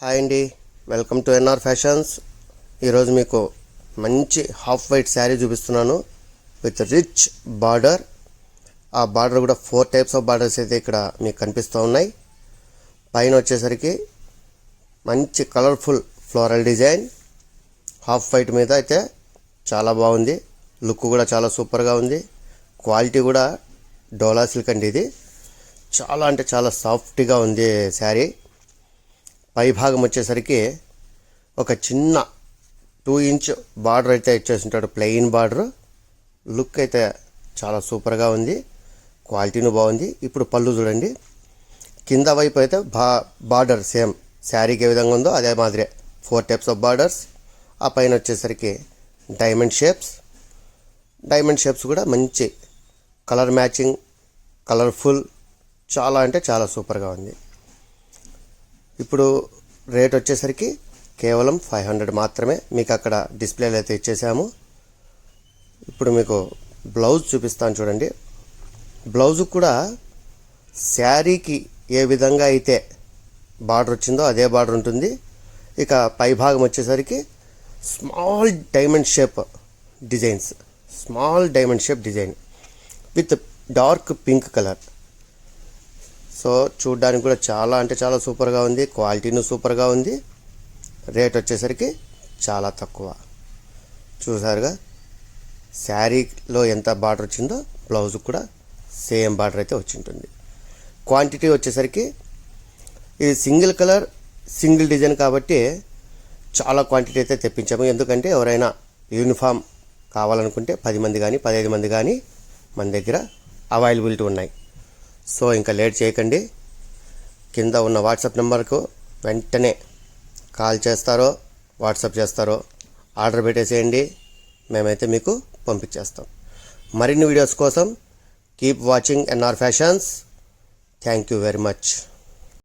Hi అండి, welcome to NR fashions. ఈరోజు మీకు మంచి హాఫ్ వైట్ శారీ చూపిస్తున్నాను విత్ రిచ్ బార్డర్. ఆ బార్డర్ కూడా 4 టైప్స్ ఆఫ్ బార్డర్స్ అయితే ఇక్కడ మీకు కనిపిస్తూ ఉన్నాయి. పైన వచ్చేసరికి మంచి colourful floral design half white మీద అయితే చాలా బాగుంది. లుక్ కూడా చాలా సూపర్గా ఉంది. క్వాలిటీ కూడా డోలా సిల్క్ అండి. ఇది చాలా అంటే చాలా సాఫ్ట్గా ఉంది శారీ. పై భాగం వచ్చేసరికి ఒక చిన్న 2 ఇంచ్ బార్డర్ అయితే ఇచ్చేసింటాడు, ప్లెయిన్ బార్డర్. లుక్ అయితే చాలా సూపర్గా ఉంది, క్వాలిటీను బాగుంది. ఇప్పుడు పళ్ళు చూడండి, కింద వైపు అయితే బార్డర్ సేమ్ శారీకి ఏ విధంగా ఉందో అదే మాదిరే 4 టైప్స్ ఆఫ్ బార్డర్స్. ఆ పైన వచ్చేసరికి డైమండ్ షేప్స్ కూడా మంచి కలర్ మ్యాచింగ్, కలర్ఫుల్, చాలా అంటే చాలా సూపర్గా ఉంది. ఇప్పుడు రేట్ వచ్చేసరికి కేవలం 500 మాత్రమే. మీకు అక్కడ డిస్ప్లేలో అయితే ఇచ్చేసాము. ఇప్పుడు మీకు బ్లౌజ్ చూపిస్తాను చూడండి. బ్లౌజ్ కూడా శారీకి ఏ విధంగా అయితే బార్డర్ వచ్చిందో అదే బార్డర్ ఉంటుంది. ఇక పై భాగం వచ్చేసరికి small diamond shape design with dark pink colour. So చూడ్డానికి కూడా చాలా అంటే చాలా సూపర్గా ఉంది, క్వాలిటీను సూపర్గా ఉంది. రేట్ వచ్చేసరికి చాలా తక్కువ. చూసారుగా శారీలో ఎంత బార్డర్ వచ్చిందో బ్లౌజ్ కూడా సేమ్ బార్డర్ అయితే వచ్చి ఉంటుంది. క్వాంటిటీ వచ్చేసరికి ఇది సింగిల్ కలర్ సింగిల్ డిజైన్ కాబట్టి చాలా క్వాంటిటీ అయితే తెప్పించాము. ఎందుకంటే ఎవరైనా యూనిఫామ్ కావాలనుకుంటే 10 మంది కానీ 15 మంది కానీ మన దగ్గర అవైలబిలిటీ ఉన్నాయి. సో ఇంకా లేట్ చేయకండి, కింద ఉన్న వాట్సాప్ నెంబర్కు వెంటనే కాల్ చేస్తారో వాట్సాప్ చేస్తారో ఆర్డర్ పెట్టేసేయండి, మేమైతే మీకు పంపించేస్తాం. మరిన్ని వీడియోస్ కోసం keep watching NR Fashions. Thank you very much.